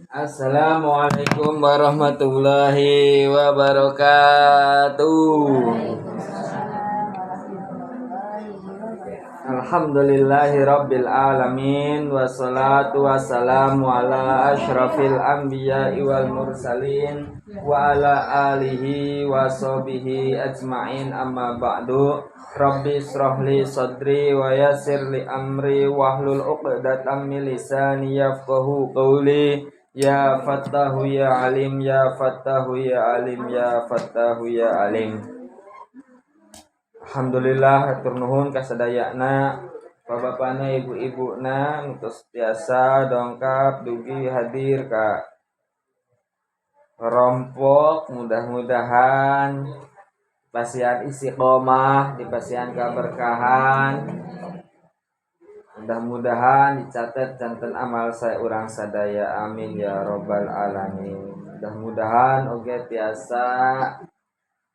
Assalamualaikum warahmatullahi wabarakatuh. Alhamdulillahi rabbil alamin. Wassalatu wassalamu ala ashrafil anbiya'i wal mursalin wa ala alihi wa sahbihi ajma'in, amma ba'du. Rabbi israhli sadri wa yassirli amri wahlul uqdatam min lisani yafqahu qawli. Ya Fattahu ya Alim, ya Fattahu ya Alim, ya Fattahu ya Alim. Alhamdulillah hatur nuhun kasadayana babapana ibu-ibuna ntos biasa dongkap dugi hadir ka rompok. Mudah-mudahan pasian istiqomah di pasian keberkahan. Mudah-mudahan dicatat janten amal saya urang sadaya, amin ya robbal alamin. Mudah-mudahan oge tiasa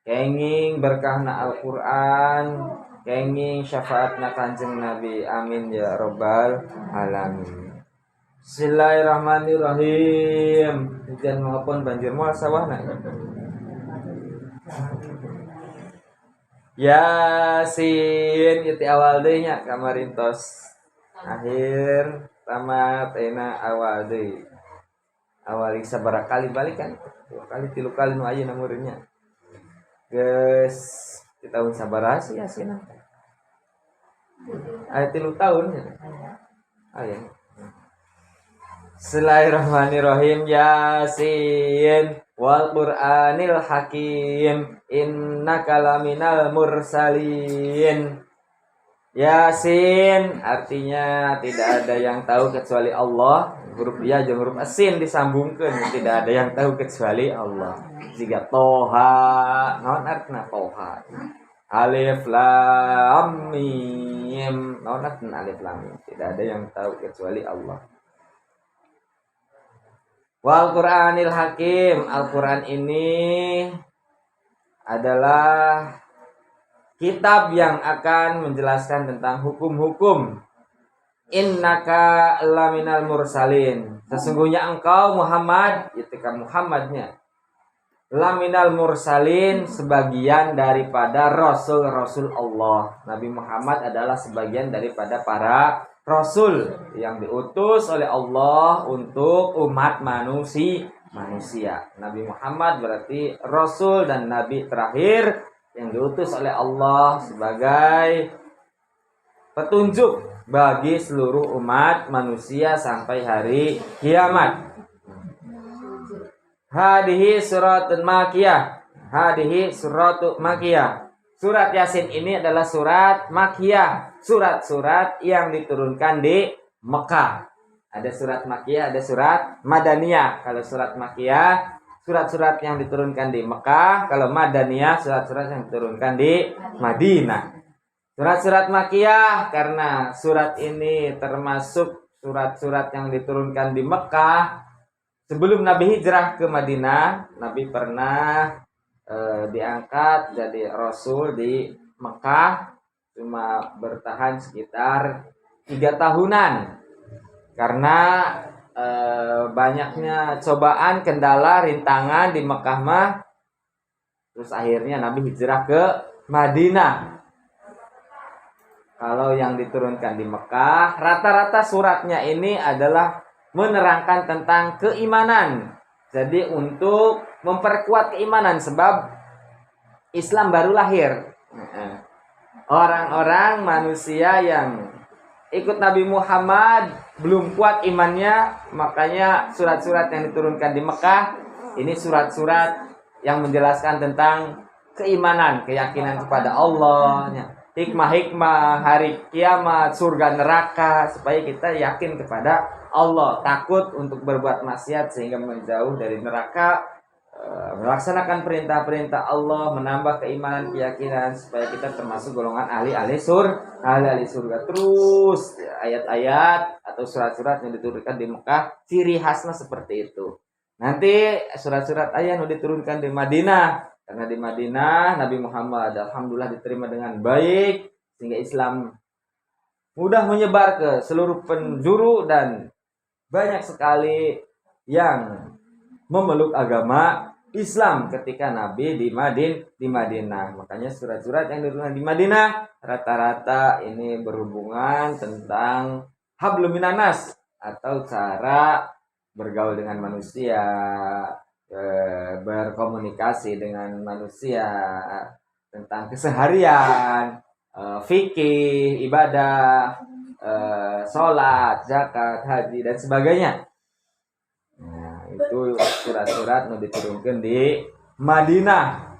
kenging berkahna Al-Quran, kenging syafaatna Kanjeng Nabi, amin ya robbal alamin. Bismillahirrahmanirrahim. Hujan maupun banjir moal sawahna. Yasin itu awal deui nya kamarintos. Akhir tamat enak awal deui. Awal sabaraha kali balikan? 2 kali 3 kali nu ayeuna muridnya. Geus di tahun sabaraha sih Yasin? Aya 3 tahun ya. Aya. Bismillahirrahmanirrahim. Yasin wal Qur'anil Hakim innaka laminal mursalin. Yasin artinya tidak ada yang tahu kecuali Allah. Huruf ya jeung huruf asin disambungkeun, tidak ada yang tahu kecuali Allah. Jika Toha, naon artina Toha? Alif lam mim. Naon artina alif lam mim? Tidak ada yang tahu kecuali Allah. Wal Qur'anil Hakim, Al-Qur'an ini adalah kitab yang akan menjelaskan tentang hukum-hukum. Innaka laminal mursalin. Sesungguhnya engkau Muhammad, itu kan Muhammadnya. Laminal mursalin, sebagian daripada rasul-rasul Allah. Nabi Muhammad adalah sebagian daripada para rasul yang diutus oleh Allah untuk umat manusia. Nabi Muhammad berarti rasul dan nabi terakhir yang diutus oleh Allah sebagai petunjuk bagi seluruh umat manusia sampai hari kiamat. Hadihi suratun Makkiyah. Hadihi suratun Makkiyah. Surat Yasin ini adalah surat Makkiyah, surat-surat yang diturunkan di Mekah. Ada surat Makkiyah, ada surat Madaniyah. Kalau surat Makkiyah, surat-surat yang diturunkan di Mekah. Kalau Madaniyah, surat-surat yang diturunkan di Madinah. Surat-surat Makkiyah karena surat ini termasuk surat-surat yang diturunkan di Mekah. Sebelum Nabi hijrah ke Madinah, Nabi pernah diangkat jadi Rasul di Mekah. Cuma bertahan sekitar 3 tahunan. Karena banyaknya cobaan, kendala, rintangan di Mekah mah. Terus akhirnya Nabi hijrah ke Madinah. Kalau yang diturunkan di Mekah, rata-rata suratnya ini adalah menerangkan tentang keimanan. Jadi untuk memperkuat keimanan, sebab Islam baru lahir. Orang-orang manusia yang ikut Nabi Muhammad belum kuat imannya, makanya surat-surat yang diturunkan di Mekah ini surat-surat yang menjelaskan tentang keimanan, keyakinan kepada Allah, hikmah-hikmah hari kiamat, surga neraka, supaya kita yakin kepada Allah, takut untuk berbuat maksiat sehingga menjauh dari neraka, melaksanakan perintah-perintah Allah, menambah keimanan, keyakinan supaya kita termasuk golongan ahli surga. Terus ayat-ayat atau surat-surat yang diturunkan di Mekah ciri khasnya seperti itu. Nanti surat-surat ayat yang diturunkan di Madinah, karena di Madinah Nabi Muhammad alhamdulillah diterima dengan baik sehingga Islam mudah menyebar ke seluruh penjuru dan banyak sekali yang memeluk agama Islam ketika Nabi di Madinah. Makanya surat-surat yang diturunkan di Madinah rata-rata ini berhubungan tentang hablum minanas atau cara bergaul dengan manusia, berkomunikasi dengan manusia, tentang keseharian, fikih, ibadah, sholat, zakat, haji dan sebagainya. Nah, itu surat-surat yang diturunkan di Madinah.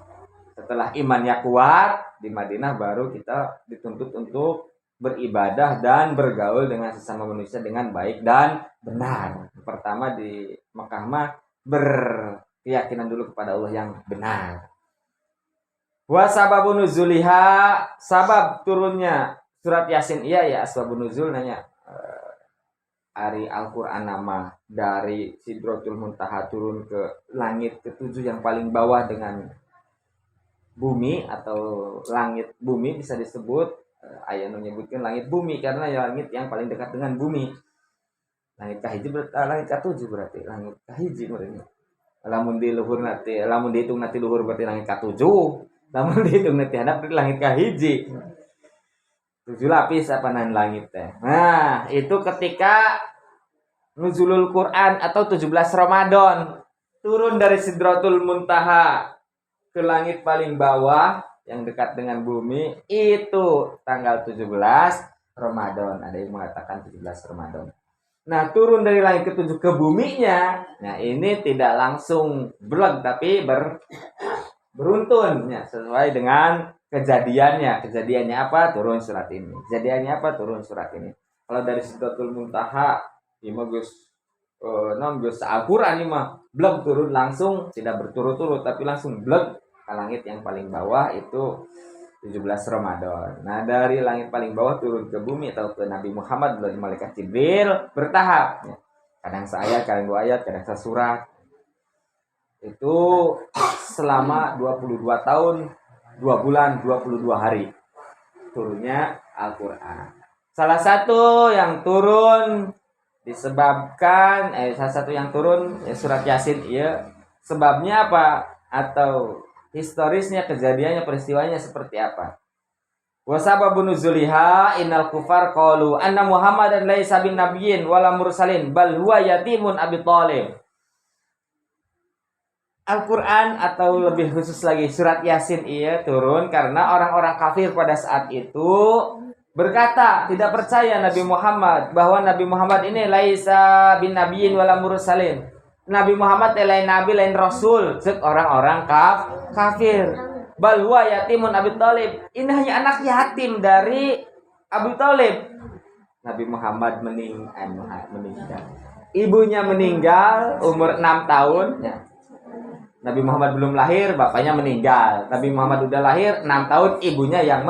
Setelah imannya kuat di Madinah, baru kita dituntut untuk beribadah dan bergaul dengan sesama manusia dengan baik dan benar. Pertama di Mekah mah berkeyakinan dulu kepada Allah yang benar. Wa sababun nuzuliha, sabab turunnya surat Yasin ya asbabun nuzul nanya. Ari Al-Quran nama dari Sidratul Muntaha turun ke langit ketujuh yang paling bawah dengan bumi atau langit bumi bisa disebut ayat menyebutkan langit bumi karena ya langit yang paling dekat dengan bumi. Langit kahiji berarti langit ketujuh berarti langit kahiji berarti. Lamun di luhur nanti, lamun dihitung nanti luhur berarti langit ketujuh. Lamun dihitung nanti hadap berarti langit kahiji. 7 lapis apa nan langit teh. Nah, itu ketika nuzulul Quran atau 17 Ramadan turun dari Sidratul Muntaha ke langit paling bawah yang dekat dengan bumi itu tanggal 17 Ramadan. Ada yang mengatakan 17 Ramadan. Nah, turun dari langit ke-7 ke buminya. Nah, ini tidak langsung blog tapi beruntun ya, sesuai dengan kejadiannya. Kejadiannya apa? Turun surat ini. Kejadiannya apa? Turun surat ini. Kalau dari Sidratul Muntaha ini Gus Gus Al-Quran ini mah blog turun langsung, tidak berturut-turut tapi langsung blog ke langit yang paling bawah itu 17 Ramadan. Nah, dari langit paling bawah turun ke bumi atau ke Nabi Muhammad melalui malaikat Jibril bertahap. Kadang seayat, kadang 2 ayat, kadang sesurat. Itu selama 22 tahun, 2 bulan, 22 hari turunnya Al-Quran. Salah satu yang turun disebabkan salah satu yang turun ya surat Yasin ya. Sebabnya apa? Atau historisnya, kejadiannya, peristiwanya seperti apa? Wa sababun nuzuliha innal kufar qalu anna Muhammadan laisa bin nabiyyin wala mursalin bal huwa yatimun Abi Thalib. Al-Quran atau lebih khusus lagi surat Yasin turun karena orang-orang kafir pada saat itu berkata tidak percaya Nabi Muhammad, bahwa Nabi Muhammad ini laisa bin nabiyyin wala mursalin. Nabi Muhammad lain nabi lain rasul, cek orang-orang kafir. Bal huwa yatimun Abi Thalib. Ini hanya anak yatim dari Abi Thalib. Nabi Muhammad meninggal. Ibunya meninggal umur 6 tahun ya. Nabi Muhammad belum lahir, bapaknya meninggal. Nabi Muhammad udah lahir 6 tahun, ibunya yang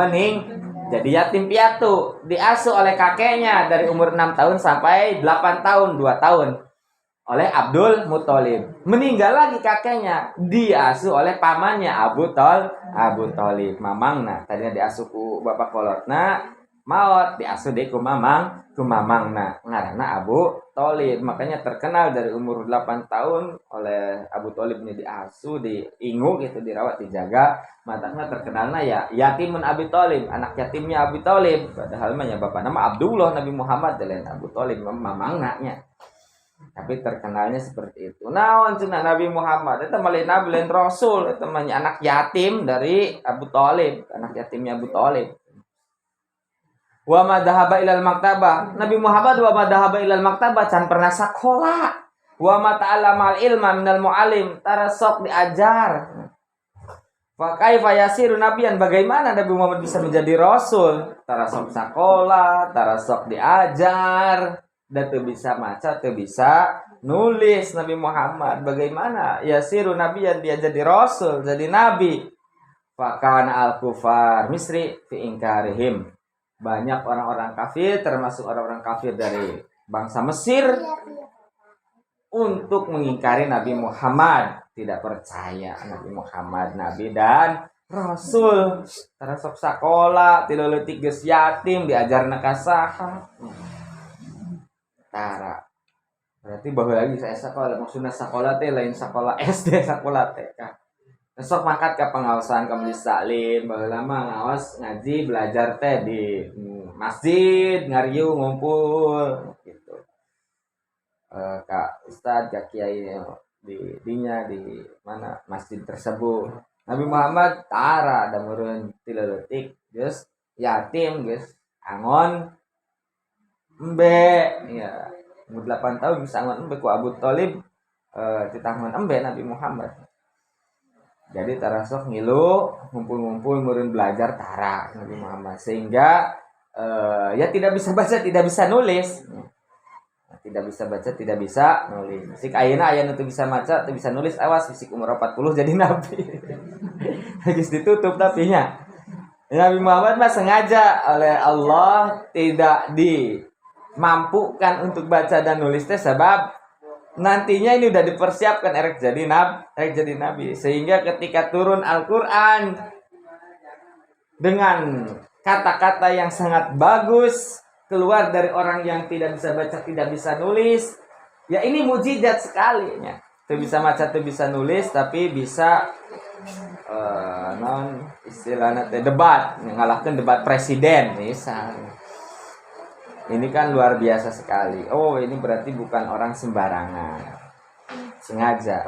jadi yatim piatu. Diasuh oleh kakeknya dari umur 6 tahun sampai 8 tahun, 2 tahun. Oleh Abdul Muthalib. Meninggal lagi kakeknya, diasuh oleh pamannya Abu Thalib. Mamangna, tadinya diasuh ku bapak kolotna, maut diasuh deh ku mamangna. Ngaranna Abu Thalib. Makanya terkenal dari umur 8 tahun oleh Abu Thalib ini diasuh, diinguk itu dirawat, dijaga. Matanya terkenalnya ya yatimun Abi Thalib, anak yatimnya Abi Thalib. Padahal mah ya bapak nama Abdullah, Nabi Muhammad dan Abu Thalib mamangna nya. Tapi terkenalnya seperti itu. Naon cenah Nabi Muhammad eta mah lain nabi lain rasul, eta mah anak yatim dari Abu Thalib, anak yatimnya Abu Thalib. Wa ma dhahaba ilal maktabah. Nabi Muhammad wa ma dhahaba ilal maktabah can pernah sakola. Wa ma ta'allama ilma minal muallim, tarasok diajar. Fa kaifa yasiru nabiyan, bagaimana Nabi Muhammad bisa menjadi rasul? Tarasok sakola, tarasok diajar. Dan tuh bisa maca, tuh bisa nulis Nabi Muhammad. Bagaimana yasiru nabiyan, dia jadi rasul, jadi nabi. Fakana al-kufar misri fi ingkarihim. Banyak orang-orang kafir, termasuk orang-orang kafir dari bangsa Mesir, untuk mengingkari Nabi Muhammad. Tidak percaya Nabi Muhammad nabi dan rasul. Tarasok sakola, tidak leutik geus yatim, diajarna ka saha. Tara Berarti bahwa lagi saya sekolah, maksudnya sekolah teh lain sekolah SD, sekolah TK. Besok mangkat ke pengawasan ke majelis taklim, bahwa lama ngawas ngaji belajar teh di masjid, ngariu ngumpul gitu. Kak Ustadz, Kak Kiai di dinya di mana masjid tersebut. Nabi Muhammad tara ada meureun 3 leutik geus yatim geus angon embe ya. Umur 8 tahun bisa angon embe ku Abu Thalib ditanggon embe Nabi Muhammad. Jadi tarasok ngilu ngumpul-ngumpul meureun belajar tara Nabi Muhammad sehingga ya tidak bisa baca, tidak bisa nulis. Tidak bisa baca, tidak bisa nulis. Sik ayeuna aya nu teu bisa maca, teu bisa nulis, awas fisik umur 40 jadi nabi. Geus ditutup tapi nya. Nabi Muhammad mah sengaja oleh Allah tidak dimampukan untuk baca dan nulis teh sebab nantinya ini udah dipersiapkan erek jadi nabi. Sehingga ketika turun Al-Qur'an dengan kata-kata yang sangat bagus keluar dari orang yang tidak bisa baca, tidak bisa nulis, ya ini mujizat sekali ya. Tuh bisa baca, tuh bisa nulis, tapi bisa non istilahnya debat, ngalahkan debat presiden misalnya. Ini kan luar biasa sekali. Oh, ini berarti bukan orang sembarangan, sengaja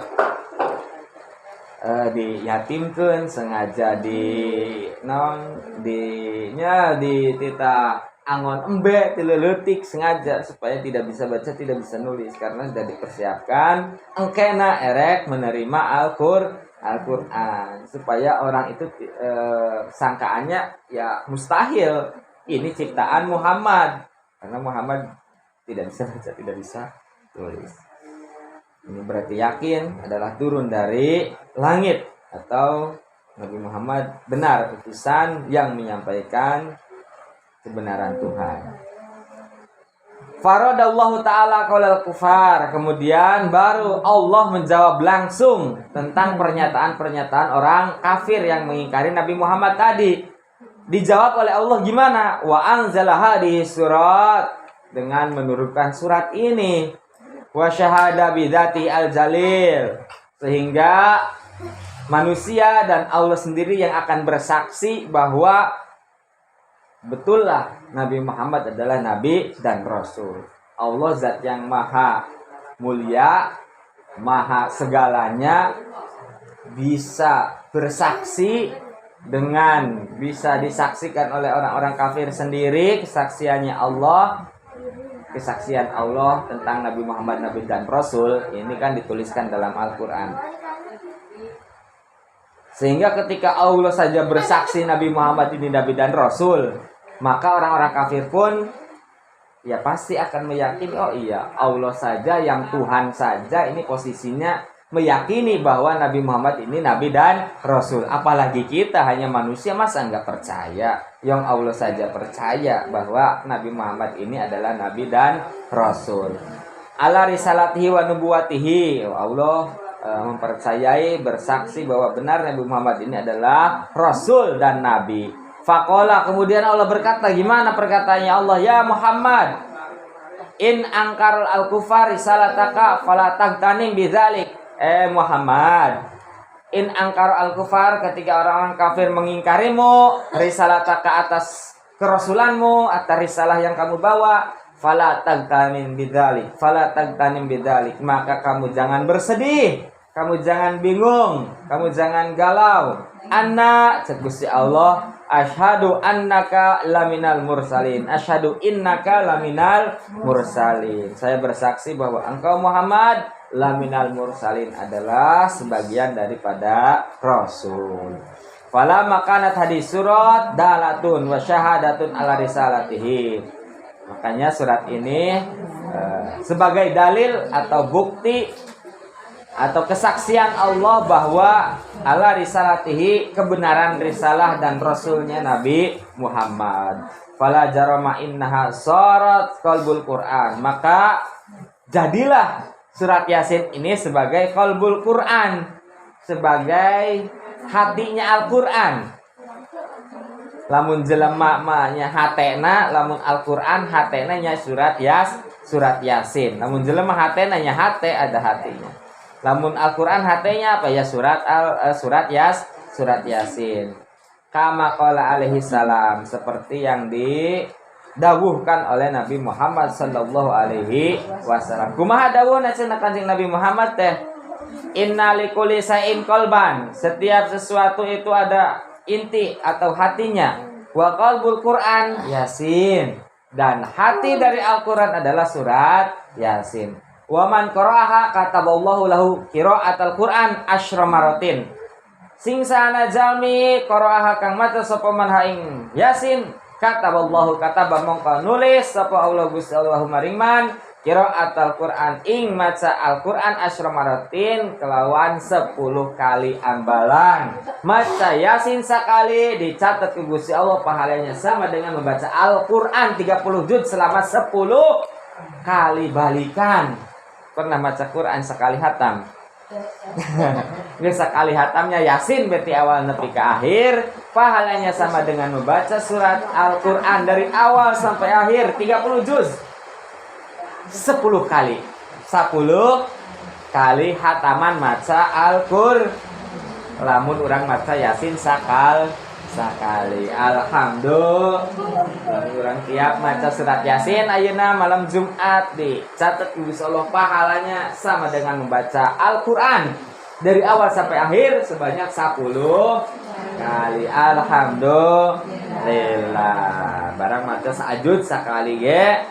diyatimkeun, sengaja di tita angon embe 3 leutik sengaja supaya tidak bisa baca, tidak bisa nulis karena sudah dipersiapkan engkena erek menerima Al-Qur'an supaya orang itu sangkaannya ya mustahil ini ciptaan Muhammad karena Muhammad tidak bisa baca, tidak bisa tulis. Ini berarti yakin adalah turun dari langit atau Nabi Muhammad benar utusan yang menyampaikan kebenaran Tuhan. Faradallahu ta'ala qaulal kufar. Kemudian baru Allah menjawab langsung tentang pernyataan-pernyataan orang kafir yang mengingkari Nabi Muhammad tadi. Dijawab oleh Allah gimana? Wa anzala hadhihi surat, dengan menurunkan surat ini. Wa syahada bidzati al-jalil, sehingga manusia dan Allah sendiri yang akan bersaksi bahwa betullah Nabi Muhammad adalah Nabi dan Rasul. Allah zat yang maha mulia, maha segalanya, bisa bersaksi dengan bisa disaksikan oleh orang-orang kafir sendiri. Kesaksian Allah tentang Nabi Muhammad, Nabi dan Rasul ini kan dituliskan dalam Al-Quran. Sehingga ketika Allah saja bersaksi Nabi Muhammad ini Nabi dan Rasul, maka orang-orang kafir pun ya pasti akan meyakini, oh iya, Allah saja yang Tuhan saja ini posisinya meyakini bahwa Nabi Muhammad ini Nabi dan Rasul. Apalagi kita hanya manusia, masa enggak percaya? Yang Allah saja percaya bahwa Nabi Muhammad ini adalah Nabi dan Rasul. Ala risalatihi wa nubuwatihi. Allah mempercayai, bersaksi bahwa benar Nabi Muhammad ini adalah Rasul dan Nabi. Faqala, kemudian Allah berkata, gimana perkataannya Allah? Ya Muhammad, in angkarul al-kufar risalataka fala tagtanim bidzalik. Muhammad, in angkarul al-kufar, ketika orang-orang kafir mengingkarimu, risalataka atas kerasulanmu, atas risalah yang kamu bawa, fala tagtanim bidzalik, maka kamu jangan bersedih, kamu jangan bingung, kamu jangan galau. Anna, Gusti Allah, asyhadu annaka laminal mursalin. Asyhadu innaka laminal mursalin. Saya bersaksi bahwa engkau Muhammad laminal mursalin, adalah sebagian daripada Rasul. Fala makanat hadis surat dalatun wa syahadatun ala risalatihi. Makanya surat ini sebagai dalil atau bukti atau kesaksian Allah bahwa ala risalatihi, kebenaran risalah dan rasulnya Nabi Muhammad. Fala jarama innaha sarat qalbul Quran, maka jadilah surat Yasin ini sebagai qalbul Quran, sebagai hatinya Al-Quran. Lamun jelema nya hatena, lamun Al-Quran hatena nya surat surat Yasin. Namun jelema hate nanya hate ada hatinya. Lamun Al-Qur'an hatenya apa ya surat Yasin. Kama qala alaihi salam, seperti yang didawuhkan oleh Nabi Muhammad sallallahu alaihi wasallam. Kumaha dawuhna cenah Kanjeng Nabi Muhammad teh? Inna likulli shay'in qalban. Setiap sesuatu itu ada inti atau hatinya. Wa qalbul Qur'an Yasin. Dan hati dari Al-Qur'an adalah surat Yasin. Wa man qara'aha kataballahu lahu qira'atal Qur'an asyra maratin. Sing sana jalmi qara'aha kang maca sapa man haing Yasin, kataballahu kataba mongko nulis sapa Allah Gusti Allahu maring man qira'atal Qur'an ing maca Al-Qur'an asyra maratin kelawan 10 kali ambalan. Maca Yasin sekali dicatat ke Gusti Allah pahalanya sama dengan membaca Al-Qur'an 30 juz selama 10 kali balikan. Pernah baca Quran sekali hatam? Ini sekali hatamnya Yasin berarti awal nepi ke akhir, pahalanya sama dengan membaca surat Al-Qur'an dari awal sampai akhir 30 juz 10 kali. 10 kali hataman maca Al-Qur'an. Lamun urang maca Yasin sekali. Alhamdulillah. Urang tiap maca surat Yasin ayeuna malam Jumat dicatat Gusti Allah pahalanya sama dengan membaca Al-Qur'an dari awal sampai akhir sebanyak 10 kali. Alhamdulillah. Barang maca saajud sakali ge.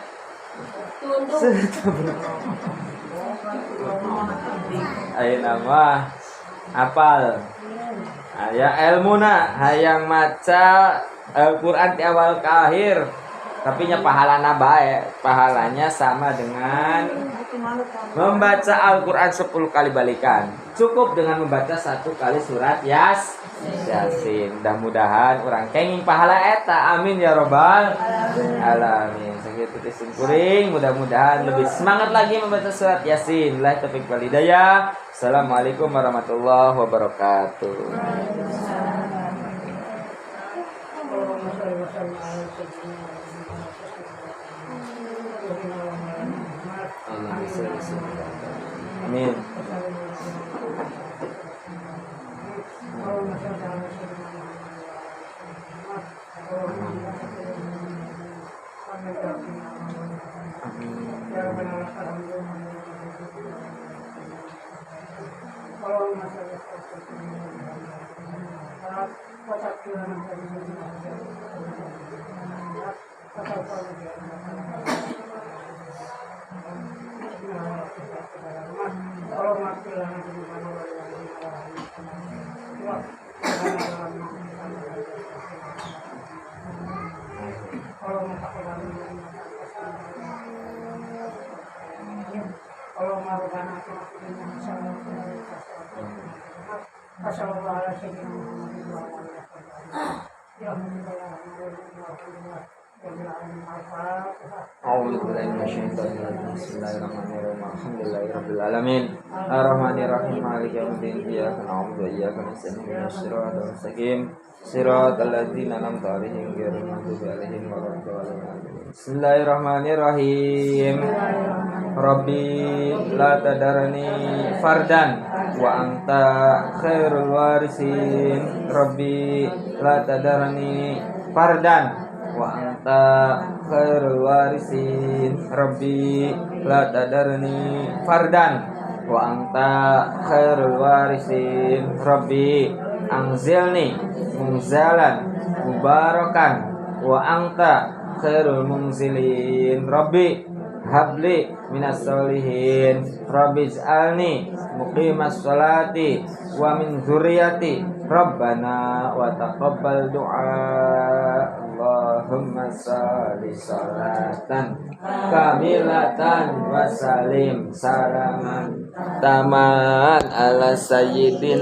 Ayeuna mah apal. Ya ilmuna hayang maca Al-Qur'an di awal ke akhir. Tapi nya pahalana bae, pahalanya sama dengan membaca Al-Qur'an 10 kali balikan. Cukup dengan membaca 1 kali surat Yasin. Mudah-mudahan urang kenging pahala eta. Amin ya robbal alamin. Sakitu kuring, mudah-mudahan lebih semangat lagi membaca surat Yasin. Billahi taufiq wal hidayah. Assalamualaikum warahmatullahi wabarakatuh. Amin. Bismillahirrahmanirrahim. Alhamdulillahirabbil alamin. Arrahmanirrahim. Maliki yaumiddin. Iyyaka na'budu wa iyyaka nasta'in. Ihdinas siratal mustaqim. Siratal ladzina an'amta 'alaihim ghairil maghdubi 'alaihim waladdallin. Bismillahirrahmanirrahim. Rabbi la tadarani fardan wa anta khairul warisin. Rabbi la tadarani fardan wa anta khairul warisin. Rabbi la tadarni fardan wa anta khairul warisin. Rabbi anzilni munzalan mubarakan wa anta khairul munzilin. Rabbi habli minas solihin. Rabbi ij'alni muqimas sholati wa min dzurriyyati. Rabbana wa taqabbal du'a. Allahumma sholli sholatan kamilatan wa salim salaman taman ala sayyidin